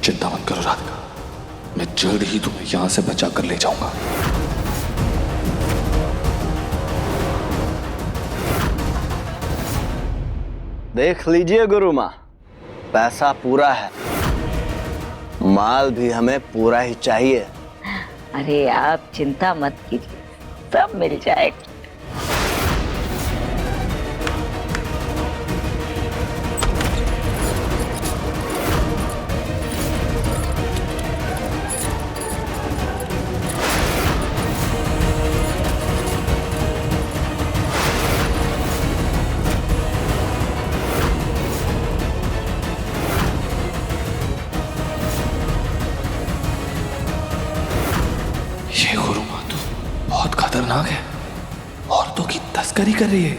चिंता मत करो राधिका, मैं जल्द ही तुम्हें यहां से बचा कर ले जाऊंगा। देख लीजिए गुरु माँ, पैसा पूरा है, माल भी हमें पूरा ही चाहिए। अरे आप चिंता मत कीजिए, सब मिल जाएगा। ये गुरु माँ तो बहुत खतरनाक है, औरतों की तस्करी कर रही है।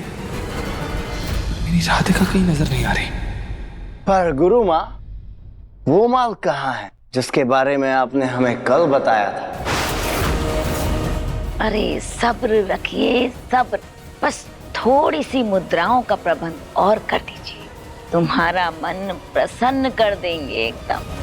मेरी राधिका कहीं नजर नहीं आ रही। पर गुरु माँ, वो माल कहाँ है जिसके बारे में आपने हमें कल बताया था? अरे सब्र रखिए, सब्र। बस थोड़ी सी मुद्राओं का प्रबंध और कर दीजिए, तुम्हारा मन प्रसन्न कर देंगे एकदम।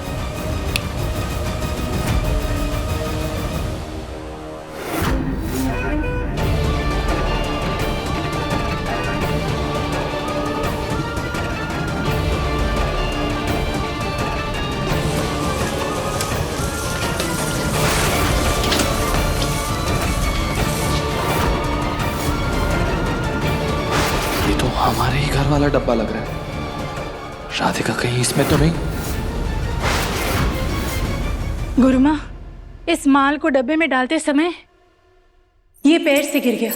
ये तो हमारे ही घर वाला डब्बा लग रहा है। राधिका कहीं इसमें तो नहीं? गुरुमा, इस माल को डब्बे में डालते समय ये पैर से गिर गया।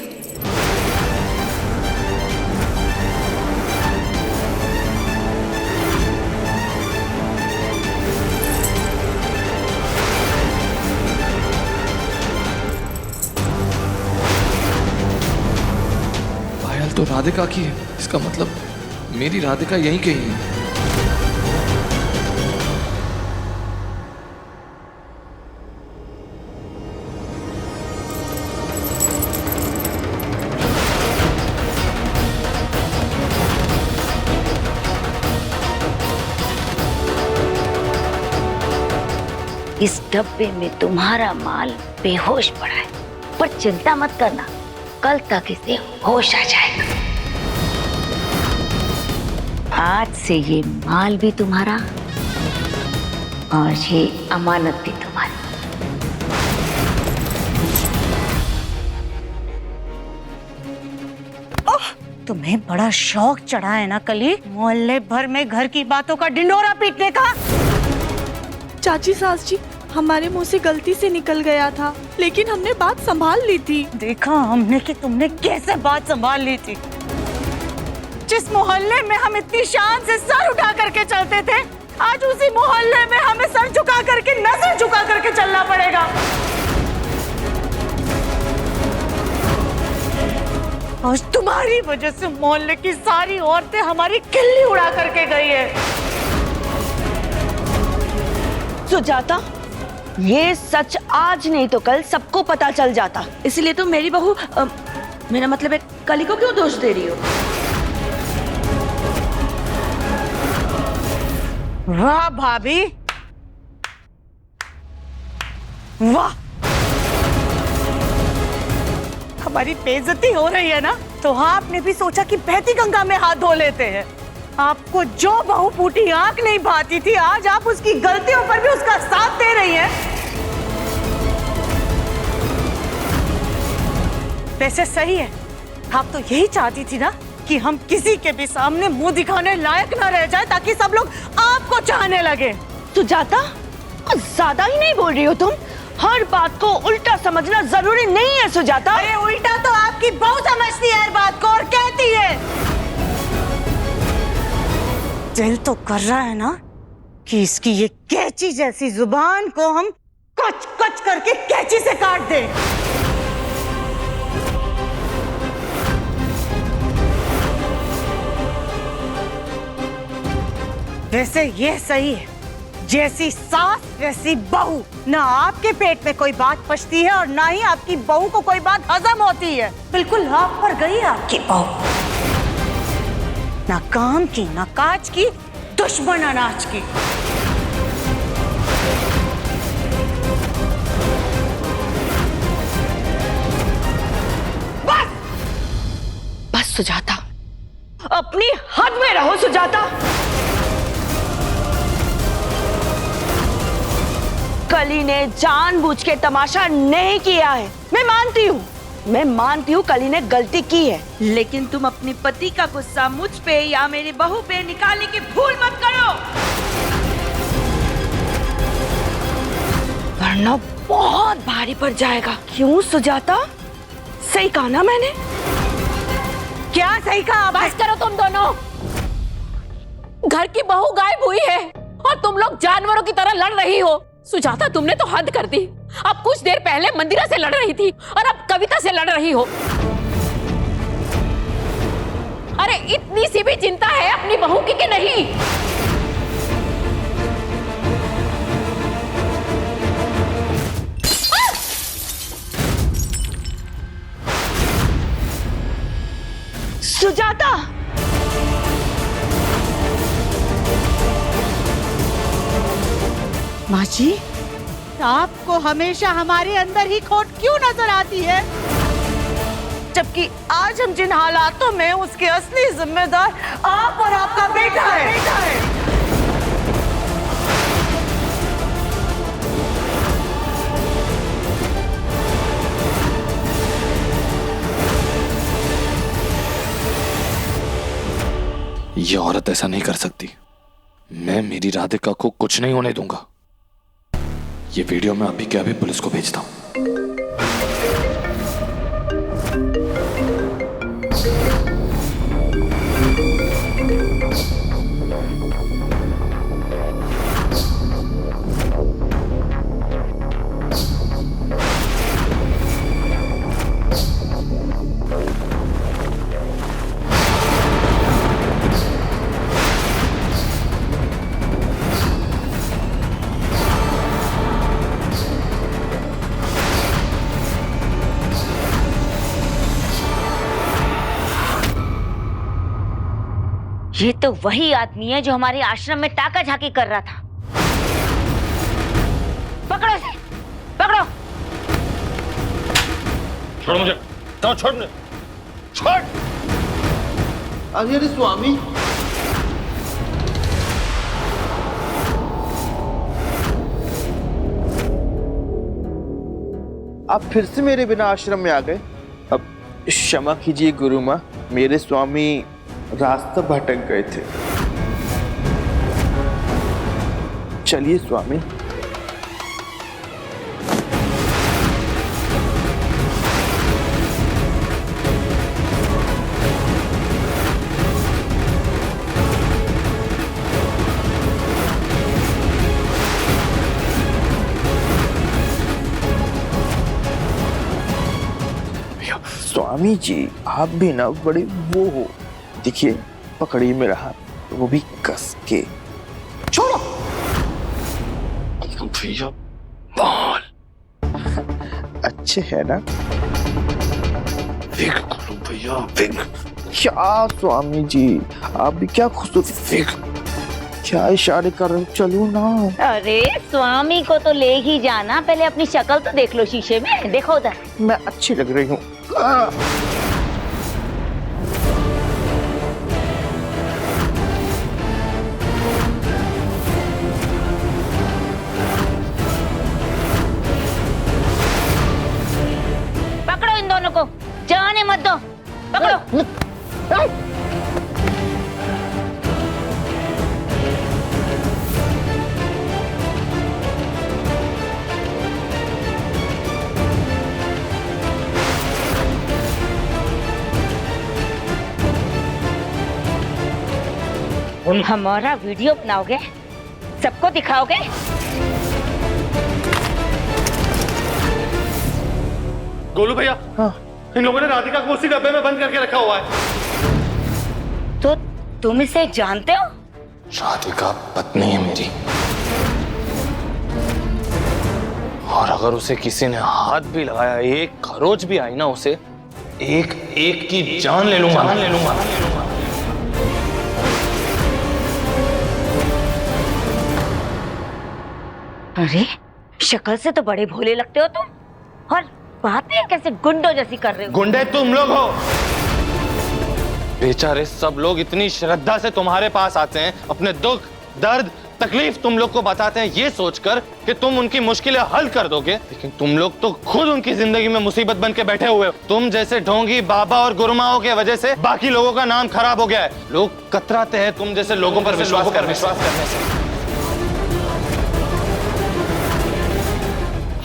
पायल तो राधिका की है, इसका मतलब मेरी राधिका यहीं कहीं है। इस डब्बे में तुम्हारा माल बेहोश पड़ा है, पर चिंता मत करना, कल तक इसे होश आ जाएगा। आज से ये माल भी तुम्हारा और ये अमानत भी तुम्हारी। तुम्हें बड़ा शौक चढ़ा है ना कली, मोहल्ले भर में घर की बातों का ढिंढोरा पीटने का। चाची सास जी, हमारे मुंह से गलती से निकल गया था, लेकिन हमने बात संभाल ली थी। देखा हमने कि तुमने कैसे बात संभाल ली थी। जिस मोहल्ले में हम इतनी शान से सर उठा करके चलते थे, आज उसी मोहल्ले में हमें सर झुका करके, नजर झुका करके चलना पड़ेगा। आज तुम्हारी वजह से मोहल्ले की सारी औरतें हमारी खिल्ली उड़ा करके गई है। सुजाता, ये सच आज नहीं तो कल सबको पता चल जाता, इसलिए तो मेरी बहू मेरा मतलब है कली को क्यों दोष दे रही हो? वाह भाभी, वाह। हमारी बेइज्जती हो रही है ना, तो आपने भी सोचा कि बहती गंगा में हाथ धो लेते हैं। आपको जो बहू फूटी आंख नहीं भाती थी, आज आप उसकी गलतियों पर भी उसका साथ दे रही हैं। वैसे सही है, आप तो यही चाहती थी ना कि हम किसी के भी सामने मुंह दिखाने लायक ना रह जाए, ताकि सब लोग आपको चाहने लगे। सुजाता, ज्यादा ही नहीं बोल रही हो तुम? हर बात को उल्टा समझना जरूरी नहीं है सुजाता। अरे उल्टा तो आपकी बहू समझती है हर बात को और कहती है। दिल तो कर रहा है ना कि इसकी ये कैंची जैसी जुबान को हम कच कच करके कैंची से काट दें। वैसे ये सही है, जैसी सास वैसी बहू। ना आपके पेट में कोई बात पचती है और ना ही आपकी बहू को कोई बात हजम होती है। बिल्कुल आप पर गई आपकी बहू, ना काम की ना काज की, दुश्मन अनाज की। अपनी हद में रहो सुजाता। कली ने जानबूझ के तमाशा नहीं किया है। मैं मानती हूँ कली ने गलती की है, लेकिन तुम अपनी पति का गुस्सा मुझ पे या मेरी बहू पे निकालने की भूल मत करो, वरना बहुत भारी पड़ जाएगा। क्यों सुजाता, सही कहा ना मैंने? क्या सही कहा? बस करो तुम दोनों। घर की बहू गायब हुई है और तुम लोग जानवरों की तरह लड़ रही हो। सुजाता, तुमने तो हद कर दी। अब कुछ देर पहले मंदिरा से लड़ रही थी और अब कविता से लड़ रही हो। अरे इतनी सी भी चिंता है अपनी बहू की कि नहीं? सुजाता, माँ जी, आपको हमेशा हमारे अंदर ही खोट क्यों नजर आती है? जबकि आज हम जिन हालातों में, उसके असली जिम्मेदार आप और आपका बेटा है। ये औरत ऐसा नहीं कर सकती। मैं मेरी राधिका को कुछ नहीं होने दूंगा। ये वीडियो मैं अभी के अभी पुलिस को भेजता हूं। ये तो वही आदमी है जो हमारे आश्रम में टाका झाकी कर रहा था। पकड़ो इसे, पकड़ो। छोड़ मुझे, छोड़ मुझे, छोड़। अरे स्वामी, आप फिर से मेरे बिना आश्रम में आ गए। अब क्षमा कीजिए गुरु माँ, मेरे स्वामी रास्ता भटक गए थे। चलिए स्वामी। स्वामी जी, आप भी ना बड़े वो हो। देखिए, पकड़िए मेरा हाथ, वो भी कस के। छोड़ो भैया, बाल अच्छे है ना? विग करो भैया, विग। क्या स्वामी जी, आप भी क्या खूबसूरत विग, क्या इशारे कर रहे हो? चलो ना। अरे स्वामी को तो ले ही जाना, पहले अपनी शक्ल तो देख लो शीशे में। देखो उधर। मैं अच्छी लग रही हूँ। पकड़ो इन दोनों को, जाने मत दो। पकड़ो। हमारा वीडियो बनाओगे, सबको दिखाओगे? गोलू भैया, हाँ। इन लोगों ने राधिका को उसी डब्बे में बंद करके रखा हुआ है। तो तुम इसे जानते हो? राधिका पत्नी है मेरी, और अगर उसे किसी ने हाथ भी लगाया, एक खरोच भी आई ना, उसे एक एक की जान ले लूंगा, ले लूंगा। अरे शक्ल से तो बड़े भोले लगते हो तुम, और बातें कैसे गुंडों जैसी कर रहे हो? गुंडे तुम लोग हो। बेचारे सब लोग इतनी श्रद्धा से तुम्हारे पास आते हैं, अपने दुख, दर्द, तकलीफ तुम लोग को बताते हैं ये सोचकर कि तुम उनकी मुश्किलें हल कर दोगे, लेकिन तुम लोग तो खुद उनकी जिंदगी में मुसीबत बन के बैठे हुए हो। तुम जैसे ढोंगी बाबा और गुरुमाओं के वजह से बाकी लोगों का नाम खराब हो गया है। लोग कतराते हैं तुम जैसे लोगों पर विश्वास करने से।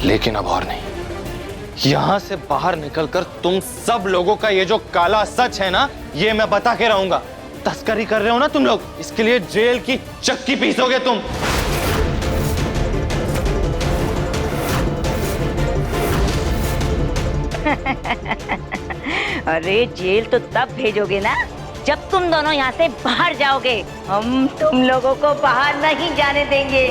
लेकिन अब और नहीं, यहां से बाहर निकलकर तुम सब लोगों का ये जो काला सच है ना, ये मैं बता के रहूंगा। तस्करी कर रहे हो ना तुम लोग, इसके लिए जेल की चक्की पीसोगे तुम। अरे जेल तो तब भेजोगे ना जब तुम दोनों यहाँ से बाहर जाओगे। हम तुम लोगों को बाहर नहीं जाने देंगे।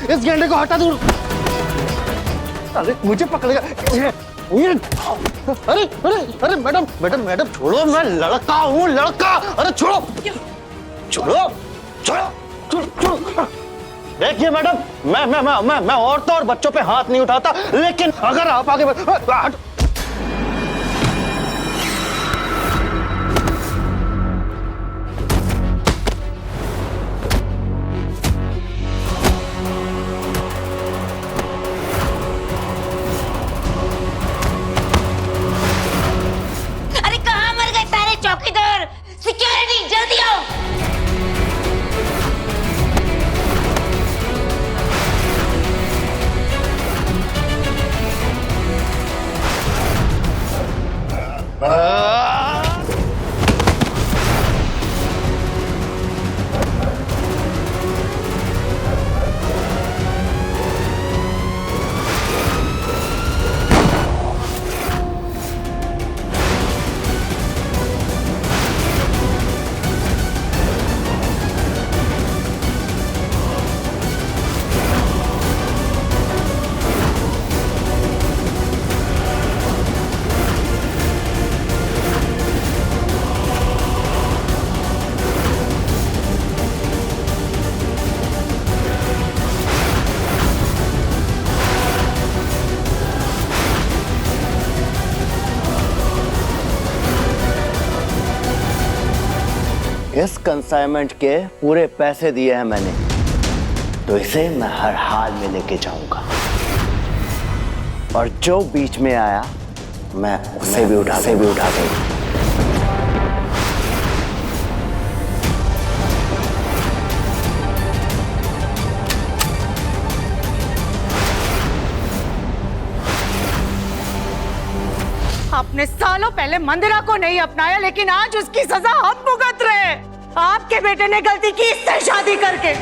इस गेंडे को हटा दूर। अरे मुझे पकड़ेगा। अरे अरे अरे मैडम मैडम मैडम छोड़ो, मैं लड़का हूँ, लड़का। अरे छोड़ो छोड़ो छोड़ो छोड़ो। देखिए मैडम, मैं औरतों और बच्चों पे हाथ नहीं उठाता, लेकिन अगर आप आगे चौकीदार, सिक्योरिटी, जल्दी आओ। इस कंसाइनमेंट के पूरे पैसे दिए हैं मैंने, तो इसे मैं हर हाल में लेके जाऊंगा, और जो बीच में आया मैं उसे भी उठा दूंगा। आपने सालों पहले मंदिरा को नहीं अपनाया, लेकिन आज उसकी सजा हम भुगत रहे हैं। आपके बेटे ने गलती की इससे शादी करके,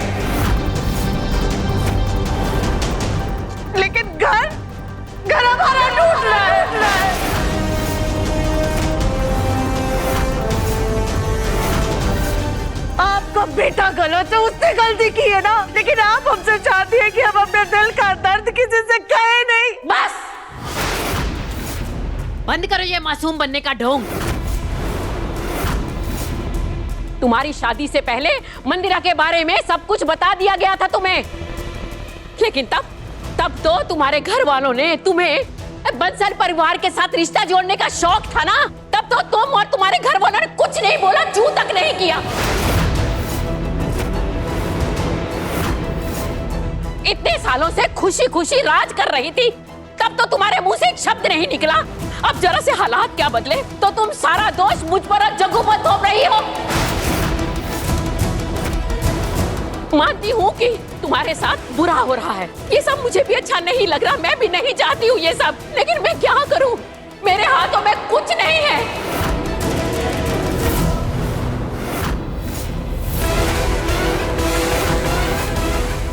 लेकिन घर हमारा टूट रहा है। आपका बेटा गलत है, उसने गलती की है ना, लेकिन आप हमसे चाहती है कि हम अपने दिल का दर्द किसी से कहे नहीं। बस बंद करो ये मासूम बनने का ढोंग। तुम्हारी शादी से पहले मंदिरा के बारे में सब कुछ बता दिया गया था तुम्हें, लेकिन तब तो तुम्हारे घर वालों ने तुम्हें बंसल परिवार के साथ रिश्ता जोड़ने का शौक था ना, तब तो तुम और तुम्हारे घर वालों ने कुछ नहीं बोला, जू तक नहीं किया। इतने सालों से खुशी खुशी राज कर रही थी, तब तो तुम्हारे मुंह से एक शब्द नहीं निकला। अब जरा से हालात क्या बदले तो तुम सारा दोष मुझ पर और जग्गू पर थोप रही हो। मानती हूँ कि तुम्हारे साथ बुरा हो रहा है, ये सब मुझे भी अच्छा नहीं लग रहा, मैं भी नहीं चाहती हूँ ये सब, लेकिन मैं क्या करूँ, मेरे हाथों में कुछ नहीं है।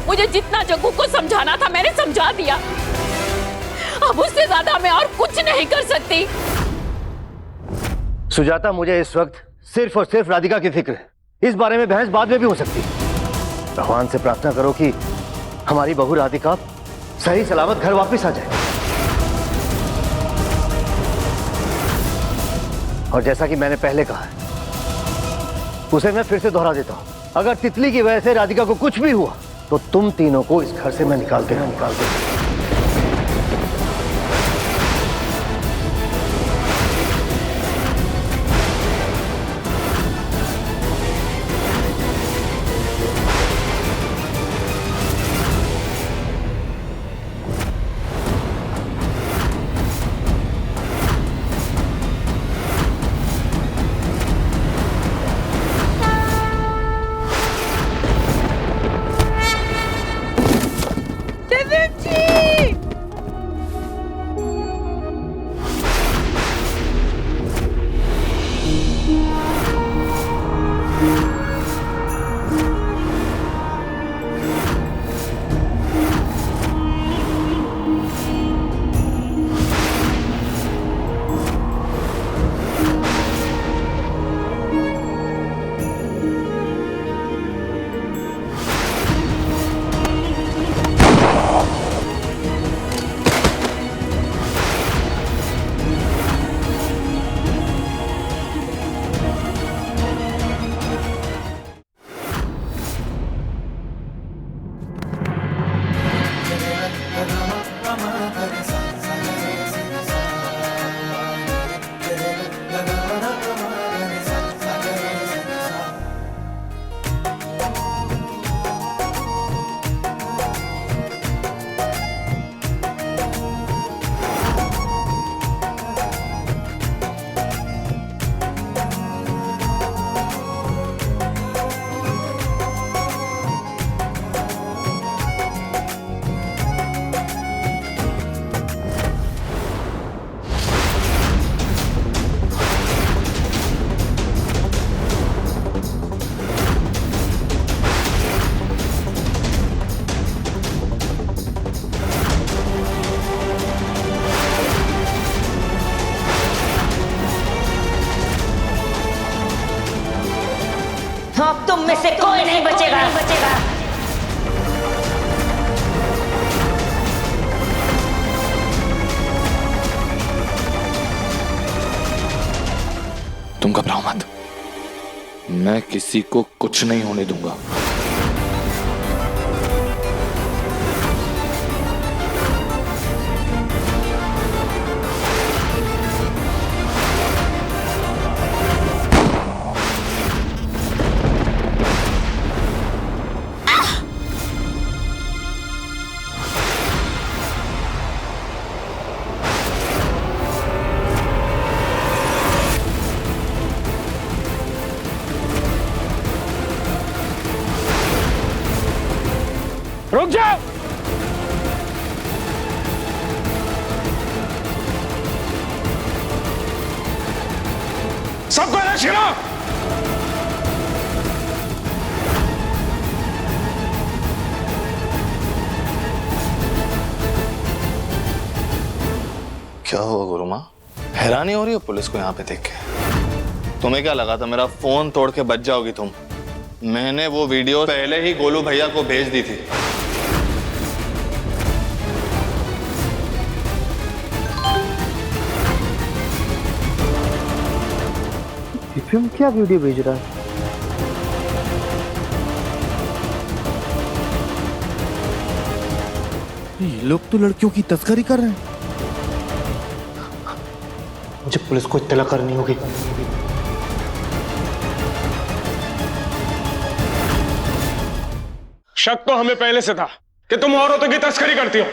मुझे जितना जग्गू को समझाना था मैंने समझा दिया, अब उससे ज्यादा मैं और कुछ नहीं कर सकती। सुजाता, मुझे इस वक्त सिर्फ और सिर्फ राधिका की फिक्र है। इस बारे में बहस बाद में भी हो सकती है। भगवान से प्रार्थना करो कि हमारी बहू राधिका सही सलामत घर वापस आ जाए। और जैसा कि मैंने पहले कहा है, उसे मैं फिर से दोहरा देता हूं, अगर तितली की वजह से राधिका को कुछ भी हुआ तो तुम तीनों को इस घर से मैं निकाल देना। अब तुम में से कोई नहीं बचेगा। तुम घबराओ मत, मैं किसी को कुछ नहीं होने दूंगा। रुक जाओ। सबको अलग करो। क्या हुआ गुरु माँ? हैरानी हो रही है पुलिस को यहाँ पे देख के? तुम्हें क्या लगा था मेरा फोन तोड़ के बच जाओगी तुम? मैंने वो वीडियो पहले ही गोलू भैया को भेज दी थी। फिल्म क्या वीडियो भेज रहा है? ये लोग तो लड़कियों की तस्करी कर रहे हैं। मुझे पुलिस को इत्तला करनी होगी। शक तो हमें पहले से था कि तुम औरतों की तस्करी करती हो।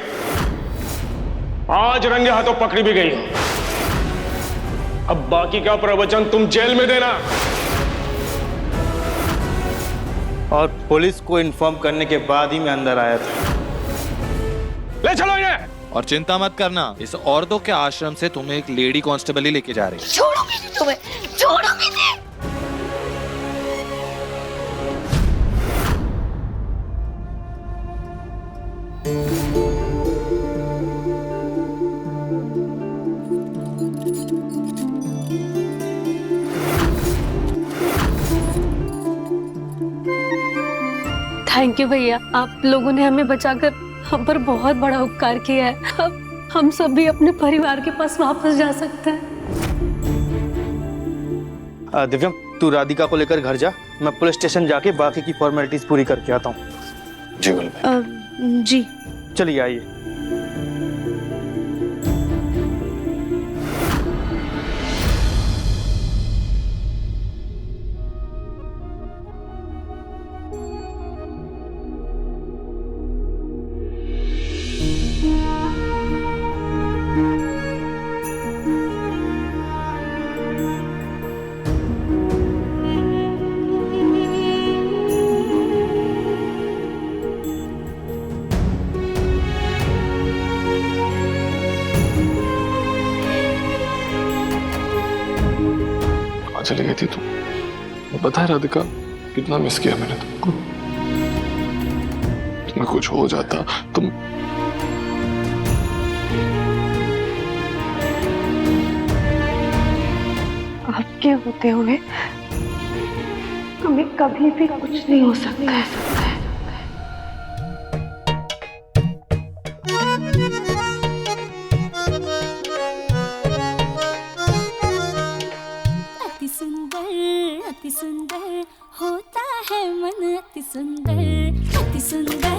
आज रंगे हाथों पकड़ी भी गई हो। अब बाकी का प्रवचन तुम जेल में देना। और पुलिस को इन्फॉर्म करने के बाद ही मैं अंदर आया था। ले चलो ये। और चिंता मत करना, इस औरतों के आश्रम से तुम्हें एक लेडी कांस्टेबल ही लेके जा रही है। छोड़ोगे नहीं तुम्हें, छोड़ोगे नहीं। थैंक यू भैया, आप लोगों ने हमें बचाकर हम पर बहुत बड़ा उपकार किया है। अब हम सब भी अपने परिवार के पास वापस जा सकते हैं। दिव्यम, तू राधिका को लेकर घर जा, मैं पुलिस स्टेशन जाके बाकी की फॉर्मेलिटीज पूरी करके आता हूँ। जी गुल जी चलिए आइए। चली गई थी तुम, पता है राधिका कितना मिस किया मैंने तुमको। तुम्हें कुछ हो जाता तुम आपके होते हुए हमें कभी भी कुछ नहीं हो सकता है। अति सुंदर होता है मन, अति सुंदर